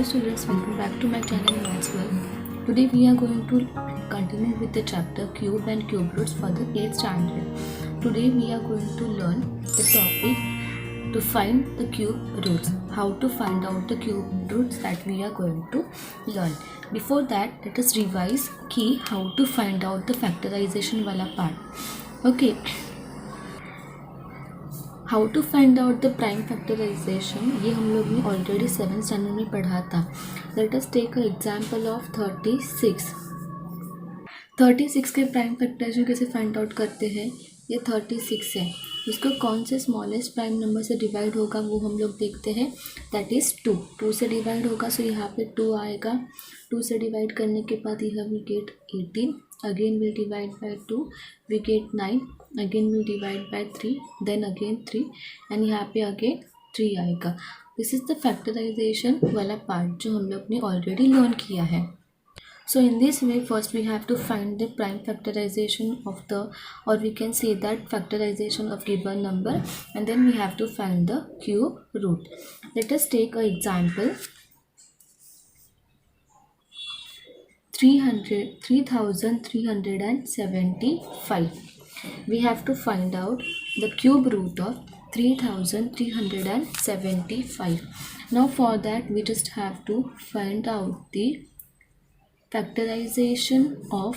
students, welcome back to my channel Maths World. Today we are going to continue with the chapter Cube and Cube Roots for the 8th standard. Today we are going to learn the topic to find the cube roots. How to find out the cube roots that we are going to learn. Before that, let us revise how to find out the factorization wala part. Okay. How to find out the prime factorization ये हम लोग ने already 7th standard में पढ़ा था. Let us take a example of 36 के prime factorization कैसे find out करते हैं. ये 36 है, इसको कौन से स्मॉलेस्ट प्राइम नंबर से डिवाइड होगा वो हम लोग देखते हैं. दैट इज़ 2 से डिवाइड होगा. सो यहाँ पे 2 आएगा. 2 से डिवाइड करने के बाद यहाँ we get 18. Again we'll divide by 2, we get 9. Again we'll divide by 3, then again 3, and यहाँ पे again 3 आएगा. This is the factorization वाला part जो हम लोग ने already learn किया है. So in this way, first we have to find the prime factorization of the, or we can say that factorization of given number, and then we have to find the cube root. Let us take an example. 3375. We have to find out the cube root of 3375. Now for that we just have to find out the factorization of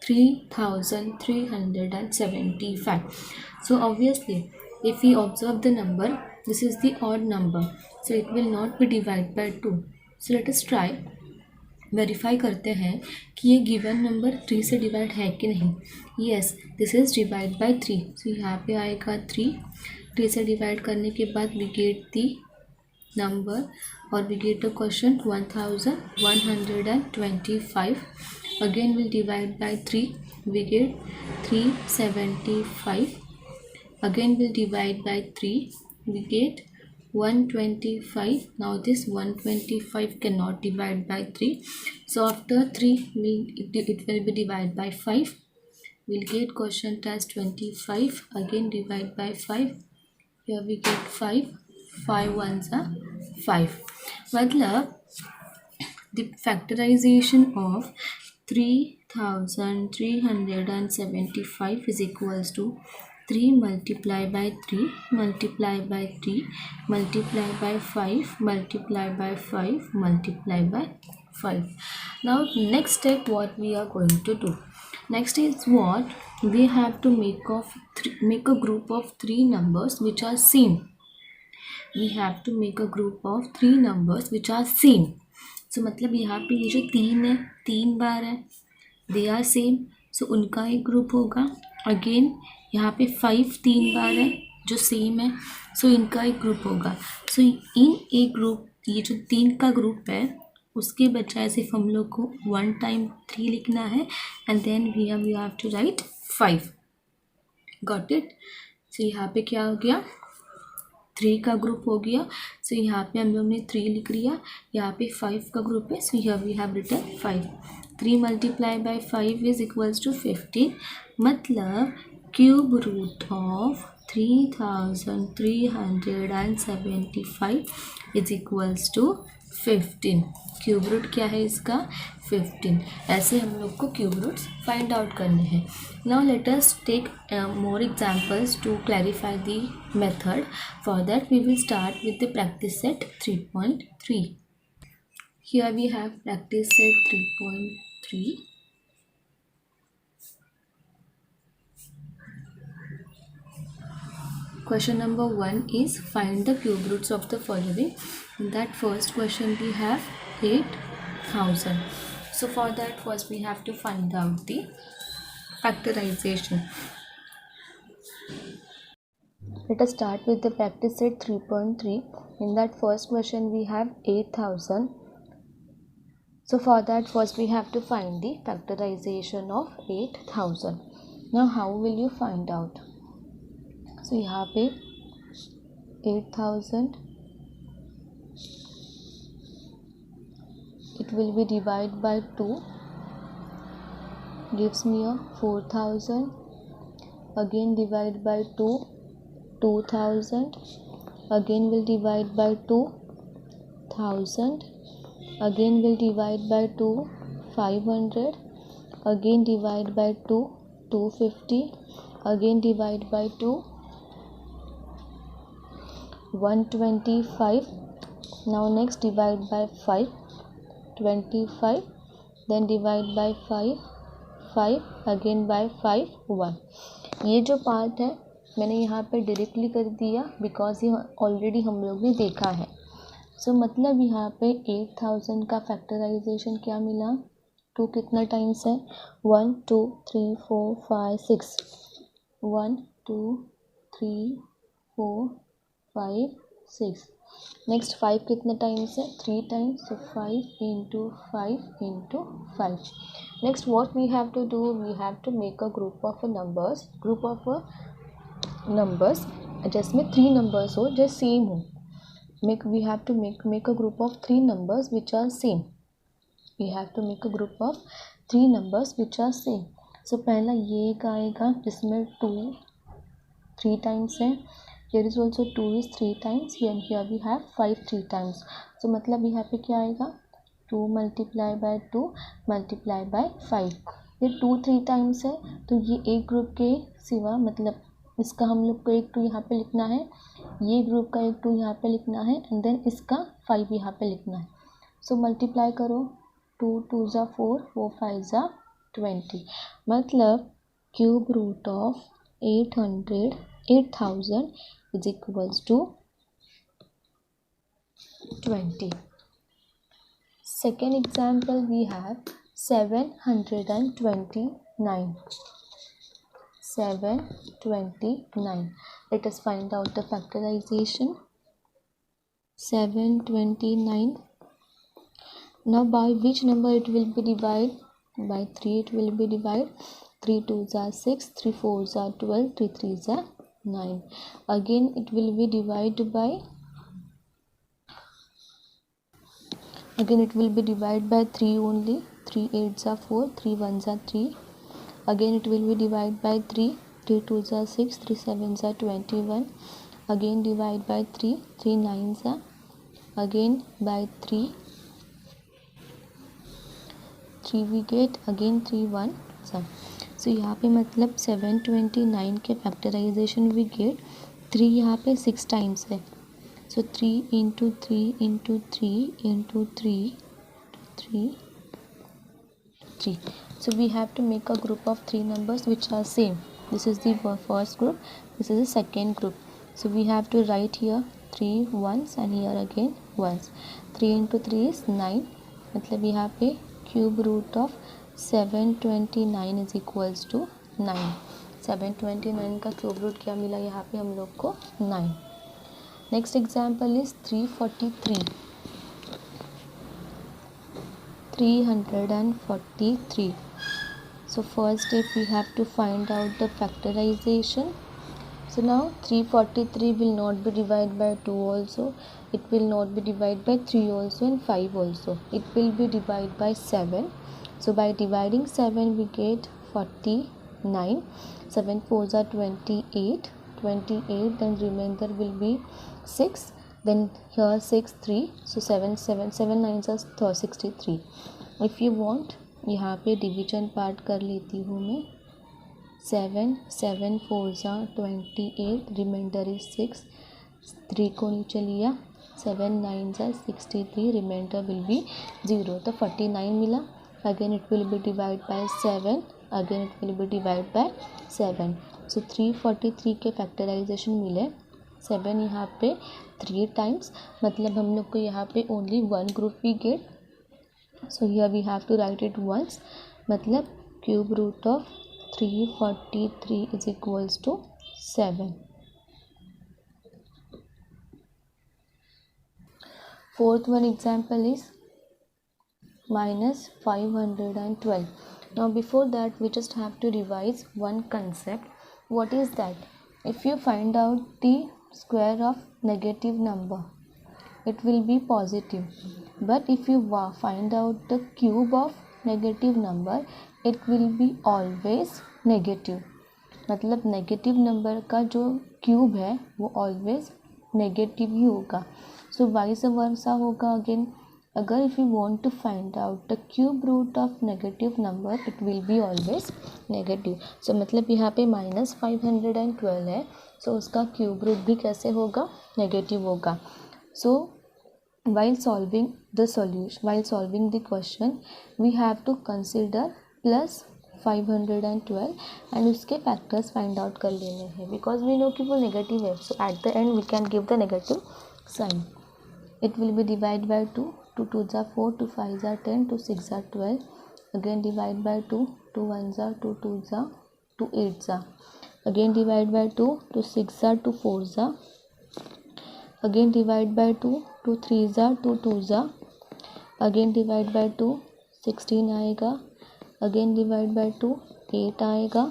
3375. So obviously if we observe the number, this is the odd number, so it will not be divided by 2. So let us try. Verify करते हैं कि ये given number 3 से divide है कि नहीं. Yes, this is divide by 3. So यहाँ पे आएगा 3 से डिवाइड करने के बाद वी गेट दी नंबर और we get the question 1125. Again will divide by 3, we get 375. Again will divide by 3, we get 125. Now this 125 cannot divide by 3, so after 3 it will be divided by 5. We'll get quotient as 25. Again divide by 5. Here we get 5. 5 ones are 5. मतलब the factorization of 3375 is equals to 3 multiply by 3 multiply by 3 multiply by 5 multiply by 5 multiply by 5. Now next step what we are going to do. Next is what we have to make a group of 3 numbers which are same. We have to make a group of 3 numbers which are same. So मतलब यहाँ पे ये जो 3 है 3 बार है, they are same, so उनका एक group होगा. अगेन यहाँ पे 5 3 बार है जो सेम है, सो इनका एक ग्रुप होगा. सो इन एक ग्रुप, ये जो 3 का ग्रुप है उसके बजाय सिर्फ हम लोग को 1 टाइम 3 लिखना है and then we have to write 5. Got it. So यहाँ पे क्या हो गया, 3 का ग्रुप हो गया. सो यहाँ पे हम लोग ने 3 लिख लिया. यहाँ पे 5 का ग्रुप है, so here we have written 5. 3 multiply by 5 is equals to 15. मतलब cube root of 3375 is equals to 15. Cube root क्या है इसका, 15. ऐसे हम लोग को क्यूब रूट्स फाइंड आउट करने हैं. Now let us take more examples to clarify the method. For that we will start with the practice set 3.3. Here we have practice set 3.3. Question number 1 is find the cube roots of the following. In that first question we have 8000. So for that first we have to find out the factorization. Let us start with the practice set 3.3. In that first question we have 8000. So for that first we have to find the factorization of 8000. Now how will you find out? So यहाँ पे 8000 it will be divided by 2 gives me a 4000. Again divide by 2, 2000. Again will divide by 2, 1000. again will divide by 2, 500, again divide by 2, 250, again divide by 2, 125. Now next divide by 5, 25, then divide by 5, 5, again by 5, 1. ये जो part है मैंने यहाँ पे directly कर दिया because ये already हम लोग ने देखा है. सो मतलब यहाँ पे 8000 का फैक्टराइजेशन क्या मिला. 2 कितना टाइम्स है. 1 2 3 4 5 6. 1 2 3 4 5 6. नेक्स्ट 5 कितना टाइम्स है. 3 times. So 5 into 5 into 5. Next what we have to do. We have to make a group of numbers. Group of numbers जिसमें 3 नंबर्स हो जो सेम हो. We have to make a group of 3 numbers which are same. We have to make a group of 3 numbers which are same. So पहला ये एक आएगा जिसमें 2 3 times है. Here is also 2 is 3 times. Here we have 5 3 times. So मतलब यहाँ पे क्या आएगा. 2 multiply by 2 multiply by 5. ये 2 3 times है तो ये एक ग्रुप के सिवा मतलब इसका हम लोग को एक 2 यहाँ पे लिखना है. ये ग्रुप का एक 2 यहाँ पे लिखना है एंड देन इसका 5 यहाँ पे लिखना है. सो मल्टीप्लाई करो. 2 2 ज़ा 4 4 5 ज़ा 20. मतलब cube root of 8000 is equals to 20. Second example we have 729. 729. Let us find out the factorization. 729. Now by which number it will be divided? By 3 it will be divided. 3 2s are 6, 3 4s are 12, 3 3s are 9. Again it will be divided by 3 only. 3 8s are 4, 3 1s are 3. Again it will be divided by 3. 3 2s are 6, 3 7s are 21. Again divide by 3. 3 9s are again by 3. 3 we get again 3 1s are. So यहाँ पे मतलब 729 के factorisation we get 3 यहाँ पे 6 times है. So 3 into 3 into 3 into 3 3 3. So we have to make a group of 3 numbers which are same. This is the first group. This is the second group. So we have to write here 3 ones and here again ones. 3 into 3 is 9. मतलब यहाँ पे cube root of 729 is equals to 9. 729 का cube root क्या मिला यहाँ पे हम लोग को 9. Next example is 343. 343. So first step we have to find out the factorization. So now 343 will not be divided by 2 also. It will not be divided by 3 also and 5 also. It will be divided by 7. So by dividing 7 we get 49. 7 4s are 28. 28 then remainder will be 6. Then here 6 3. So 7 9s are 63. If you want यहाँ पे division part कर लेती हूँ मैं. 7 7 4s are 28. Reminder is 6. 3 को नीचे लिया. 7 9s are 63. Remainder will be 0. तो 49 मिला. Again it will be divide bye 7. Again it will be divide bye 7. सो 343 के फैक्टराइजेशन मिले. 7 यहाँ पे 3 टाइम्स मतलब हम लोग को यहाँ पे only 1 group we get. So here we have to write it once. मतलब cube root of 343 is equals to 7. Fourth one example is minus 512. Now before that we just have to revise one concept. What is that? If you find out the square of negative number, it will be positive. But if you find out the cube of negative number, it will be always negative. मतलब negative number का जो cube है वो always negative ही होगा. सो vice versa होगा. Again अगर if you want to find out the cube root of negative number it will be always negative. So मतलब यहाँ पे -512 है, सो उसका क्यूब रूट भी कैसे होगा, नेगेटिव होगा. सो while solving the question we have to consider plus 512 and उसके फैक्टर्स फाइंड आउट कर लेने हैं बिकॉज वी नो कि वो नेगेटिव है. So at the end we can give the negative sign. It will be divided by 2, 2 2s are 4, 2 5s are 10, 2 6s are 12. Again divide by 2, 2 1s are 2 2s are 2 8s are. Again divide by 2, 2 6s are 2 4s are. Again divide by 2, 2 3s are 2 2s are. Again divide by 2, 16 आएगा. Again divide by 2, 8 आएगा.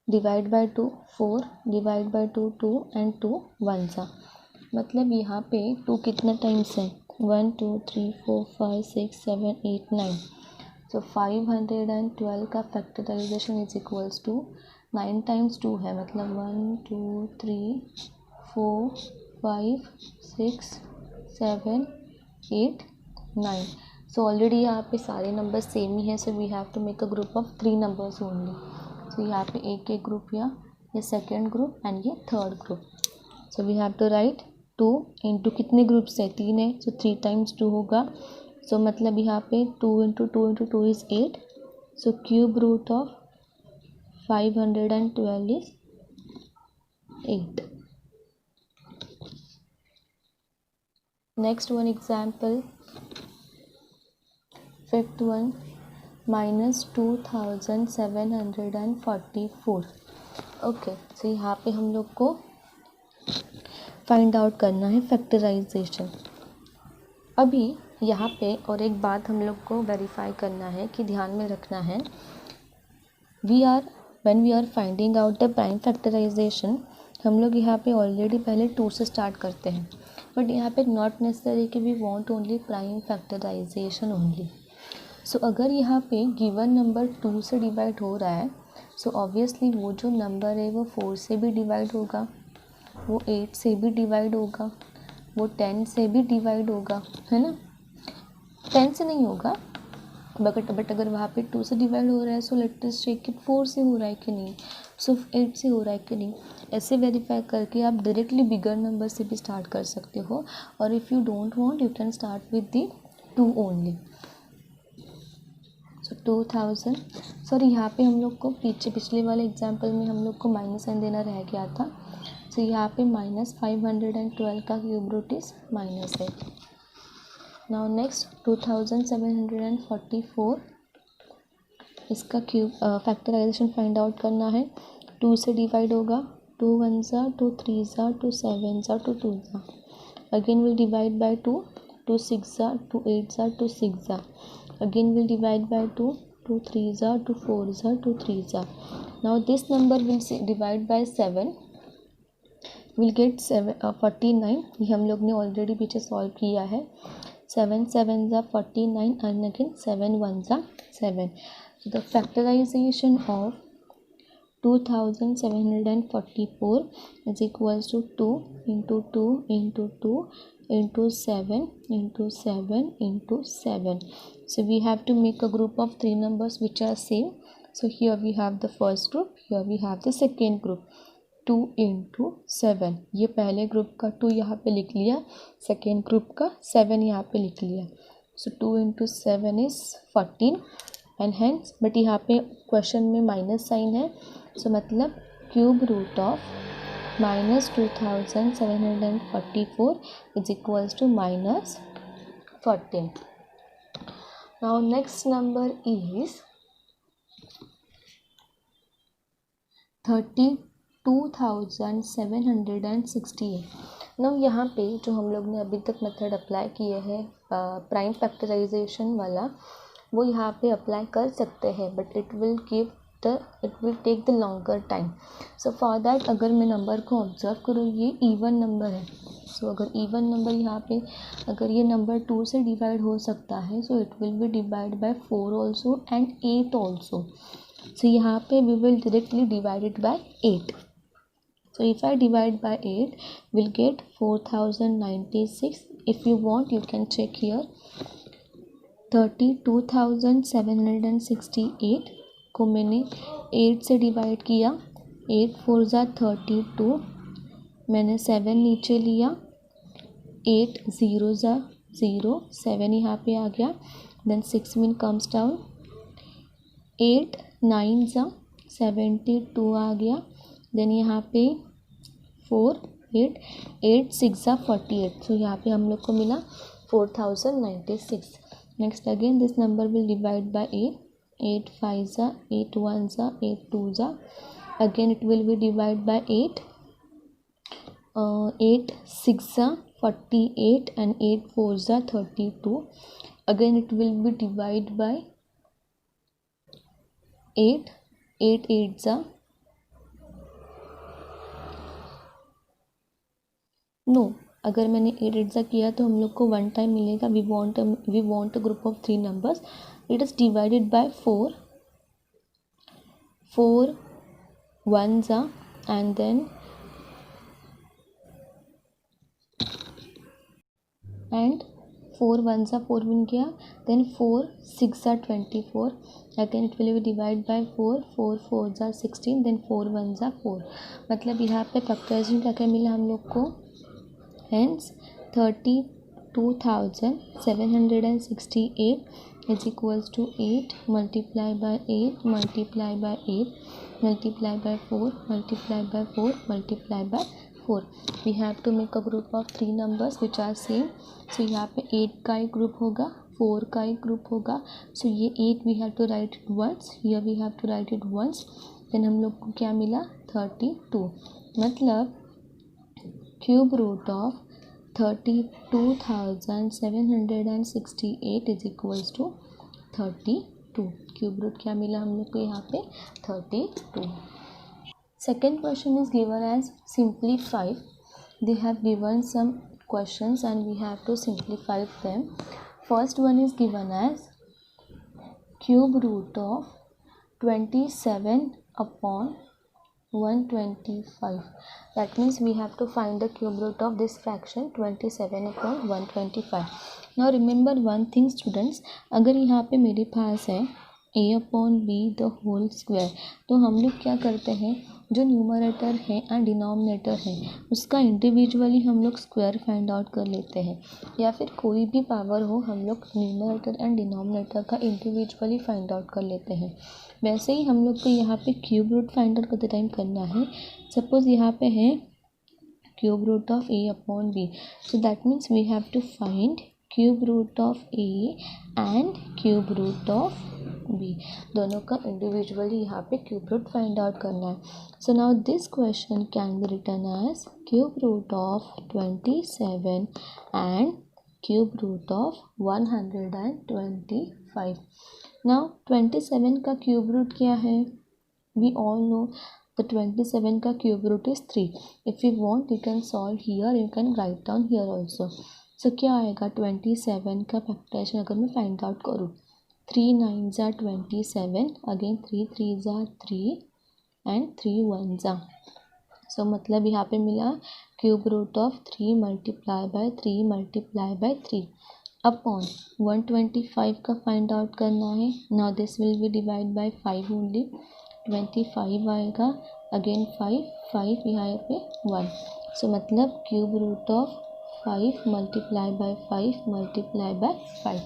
Divide by 2 4, divide by 2 2 and 2 1 सा. मतलब यहाँ पे 2 कितना times है, 1 2 3 4 5 6 7 8 9. So 512 का factorization is equals to 9 times 2 है, मतलब 1 2 3 4 5 6 7 8 9. सो ऑलरेडी यहाँ पे सारे नंबर सेम ही हैं. So we have to make a group of 3 numbers only. तो यहाँ पे एक ग्रुप या ये सेकेंड ग्रुप एंड ये third group. So we have to write 2 into कितने ग्रुप्स है, 3 है, सो 3 टाइम्स 2 होगा. सो मतलब यहाँ पे 2 into 2 into 2 is 8. So cube root of 512 is 8. Next one example, fifth one, -2744. Okay, so यहाँ पे हम लोग को फाइंड आउट करना है फैक्टराइजेशन. अभी यहाँ पे और एक बात हम लोग को वेरीफाई करना है कि ध्यान में रखना है, when we are finding out the prime factorization, हम लोग यहाँ पे ऑलरेडी पहले 2 से स्टार्ट करते हैं. बट यहाँ पे नॉट नेसेसरी कि we want only prime factorization only. So अगर यहाँ पे गिवन नंबर 2 से डिवाइड हो रहा है, सो ऑब्वियसली वो जो नंबर है वो 4 से भी डिवाइड होगा, वो 8 से भी डिवाइड होगा, वो 10 से भी डिवाइड होगा, है ना. 10 से नहीं होगा बट अगर वहाँ पे 2 से डिवाइड हो रहा है, सो लेट अस चेक कि 4 से हो रहा है कि नहीं, सो 8 से हो रहा है कि नहीं. ऐसे वेरीफाई करके आप डायरेक्टली बिगर नंबर से भी स्टार्ट कर सकते हो, और if you don't want you can start with the 2 only. So 2000, sorry यहाँ पे हम लोग को पिछले वाले एग्जाम्पल में हम लोग को माइनस साइन देना रह गया था. सो यहाँ पे -512 का क्यूब रूट इज माइनस है. नाउ नेक्स्ट 2744, इसका क्यूब फैक्टराइजेशन फाइंड आउट करना है. 2 से डिवाइड होगा, 2 1s are 2 3s are 2 7s are 2 2s are. Again will divide bye 2, 2 6s are 2 8s are 2 6s are. Again we'll divide by 2, 2 3s are 2 4s are 2 3s are. Now this number will divide by 7, we'll get 49. ये हम लोग ने already पीछे solve किया है. 7 7s are 49 and again 7 1s are 7. So the factorization of 2744 is equals to 2 into 2 into 2 into 7 into 7 into 7. So we have to make a group of 3 numbers which are same. So here we have the first group, here we have the second group. 2 into 7, ये पहले group का 2 यहाँ पे लिख लिया, second group का 7 यहाँ पे लिख लिया. So 2 into 7 is 14 and hence, but यहाँ पे क्वेश्चन में माइनस साइन है. सो मतलब cube root of -2744 is equals to -14. Now next number is 32,768. now यहाँ पे जो हम लोग ने अभी तक मेथड अप्लाई किए हैं प्राइम फैक्टराइजेशन वाला, वो यहाँ पे अप्लाई कर सकते हैं, but it will take the longer time. So for that अगर मैं नंबर को ऑब्जर्व करूँ, ये इवन नंबर है. सो अगर इवन नंबर यहाँ पे अगर ये नंबर 2 से डिवाइड हो सकता है, so it will be divide by 4 also and 8 also. So यहाँ पे we will directly divide it by 8. So if I divide by 8, we'll get 4096. If you want, you can check here. 32,768 को मैंने 8 से divide किया, 8 4 ज़ा 32, मैंने 7 नीचे लिया, 8 0 ज़ा 0, 7 यहाँ पे आ गया, देन 6 min कम्स डाउन, 8 9 ज़ा 72 आ गया, देन यहाँ पे 4 8 6 ज़ा 48. सो यहाँ पे हम लोग को मिला 4096. Next again this number will divide by 8. 8 5 ज़ा 8 1 ज़ा 8 2 ज़ा. Again it will be divided by 8. 8 6 ज़ा 48 and 8 4 ज़ा 32. Again it will be divided by 8. 8 8 ज़ा नो अगर मैंने 8 8 ज़ा किया तो हम लोग को 1 टाइम मिलेगा. We want a group of 3 numbers. It is divided by 4. 4 1 ज़ा एंड देन 4 1 ज़ा 4 बन गया, देन 4 6 ज़ा 24. Again it will be divide by 4. 4 4 ज़ा 16, देन 4 1 ज़ा 4. मतलब यहाँ पे फैक्टराइजेशन क्या क्या मिला हम लोग को. Hence 32,768 is equals to 8 multiply by 8 multiply by 8 multiply by 4 multiply by 4 multiply by 4. We have to make a group of 3 numbers which are same. So यहाँ पे 8 का एक ग्रुप होगा, 4 का एक ग्रुप होगा. So ये 8 we have to write it once, here we have to write it once. Then हम लोग को क्या मिला 32. मतलब cube root of 32,768 is equals to 32. Cube root क्या मिला हम लोग को यहाँ पे 32. Second question is given as simplify. They have given some questions and we have to simplify them. First one is given as cube root of 27 upon 125. That means we have to find the cube root of this fraction 27 upon 125. Now remember one thing students, अगर यहाँ पे मेरे पास है a upon b the whole square, तो हम लोग क्या करते हैं, जो न्यूमरेटर है एंड डिनोमिनेटर है उसका इंडिविजुअली हम लोग स्क्वायर फाइंड आउट कर लेते हैं, या फिर कोई भी पावर हो हम लोग न्यूमरेटर एंड डिनोमिनेटर का इंडिविजुअली फाइंड आउट कर लेते हैं. वैसे ही हम लोग को यहाँ पे क्यूब रूट फाइंड आउट करते टाइम करना है. सपोज यहाँ पे है cube root of a upon b, so that means we have to find cube root of a and cube root of b. दोनों का इंडिविजुअली यहाँ पे क्यूब रूट फाइंड आउट करना है. So now this question can be written as cube root of 27 and cube root of 125. Now 27 का cube root क्या है, we all know the 27 का cube root is 3. If you want you can solve here, you can write down here also. So क्या आएगा 27 का factorisation अगर मैं find out करूँ, 3 9 ज़ा 27, अगेन 3 3 ज़ा 3 एंड 3 1 ज़ा. सो मतलब यहाँ पे मिला cube root of 3 multiply by 3 multiply by 3 upon 125 का फाइंड आउट करना है. Now this will be divide by 5 only. 25 आएगा, अगेन 5 5 यहाँ पे 1. सो मतलब cube root of 5 multiply by 5 multiply by 5.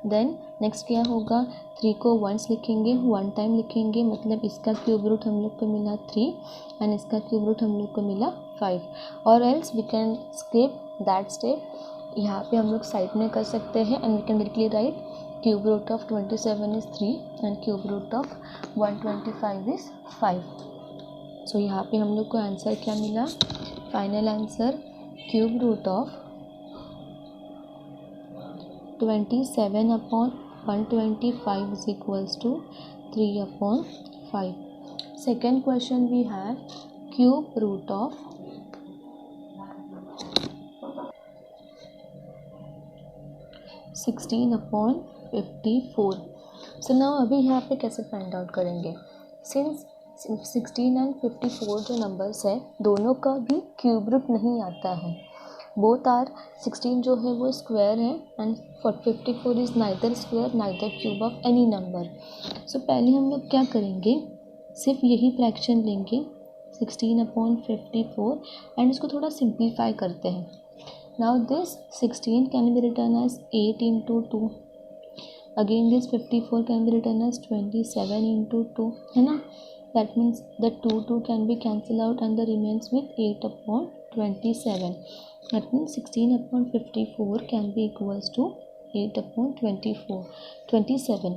Then next क्या होगा, 3 को वंस लिखेंगे, 1 टाइम लिखेंगे, मतलब इसका क्यूब रूट हम लोग को मिला 3 एंड इसका क्यूब रूट हम लोग को मिला 5. और else we can skip that step. यहाँ पे हम लोग साइड में कर सकते हैं and we can directly write cube root of 27 is 3 and cube root of 125 is 5. So यहाँ पे हम लोग को आंसर क्या मिला, final answer cube root of 27 upon 125 is equals to 3 upon 5. Second question we have cube root of 16 upon 54. So now अभी यहाँ पे कैसे फाइंड आउट करेंगे, सिंस 16 एंड 54 जो नंबर्स है दोनों का भी क्यूब रूट नहीं आता है. बोथ आर 16 जो है वो स्क्वायर है and 54 is neither square neither cube of any number. So पहले हम लोग क्या करेंगे, सिर्फ यही फ्रैक्शन लेंगे 16/54 एंड इसको थोड़ा सिंप्लीफाई करते हैं. Now this 16 can be written as 8 into 2. Again this 54 can be written as 27 into 2, है ना. That means the 2 can be cancel out and the remains with 8/27. That means 16/54 can be equals to 8/27.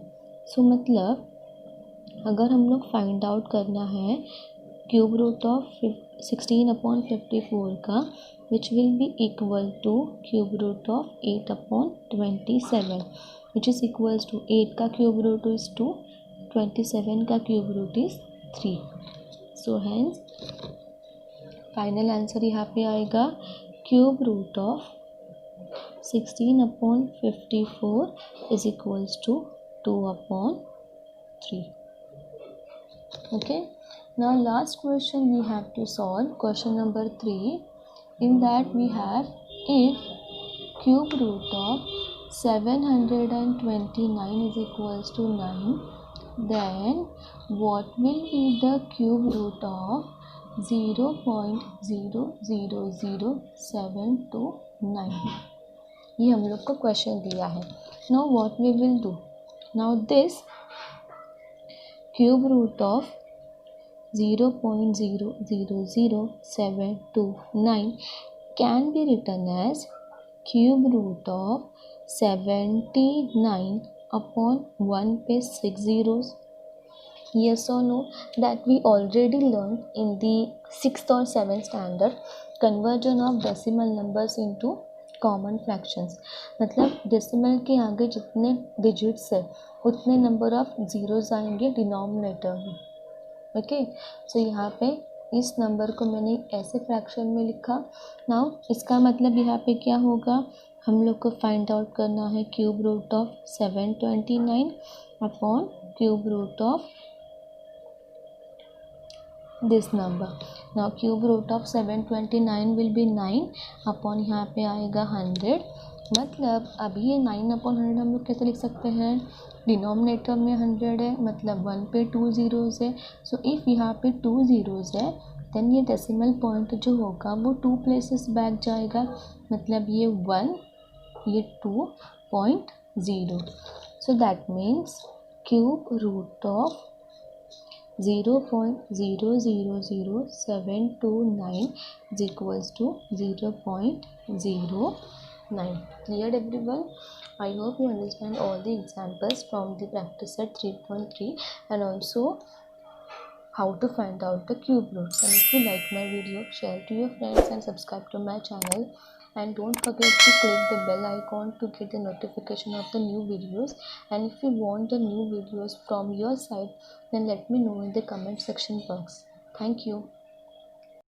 So मतलब अगर हम लोग find out करना है cube root of 16/54 का, which will be equal to cube root of 8/27, which is equals to 8 का cube root is 2, 27 का cube root is 3. So hence final answer यहाँ पे आएगा cube root of 16/54 is equals to 2/3. Okay, now last question we have to solve, question number 3. In that we have, if cube root of 729 is equals to 9, then what will be the cube root of 0.00079. ये हम लोग को question दिया है. Now what we will do, now this cube root of 0.00079 can be written as cube root of 79/1 पे 6 zeros. Yes or no? That we already learned in the 6th or 7th standard, conversion of decimal numbers into common fractions. मतलब decimal के आगे जितने digits है उतने number of zeros आएंगे denominator में. Okay, so यहाँ पे इस नंबर को मैंने ऐसे फ्रैक्शन में लिखा. नाउ इसका मतलब यहाँ पे क्या होगा, हम लोग को फाइंड आउट करना है cube root of 729 upon cube root of this number. Now cube root of 729 will be 9 upon यहाँ पे आएगा 100. मतलब अभी ये 9/100 हम लोग कैसे लिख सकते हैं, डिनोमिनेटर में 100 है मतलब 1 पे 2 zeros है. सो इफ़ यहाँ पे 2 zeros है देन ये डेसिमल पॉइंट जो होगा वो 2 places बैक जाएगा. मतलब ये 1 ये 2.0. So that means cube root of 0.000729 is equals to 0.09. Clear everyone? I hope you understand all the examples from the practice set 3.3 and also how to find out the cube roots. And if you like my video, share to your friends and subscribe to my channel. And don't forget to click the bell icon to get the notification of the new videos. And if you want the new videos from your side, then let me know in the comment section box. Thank you.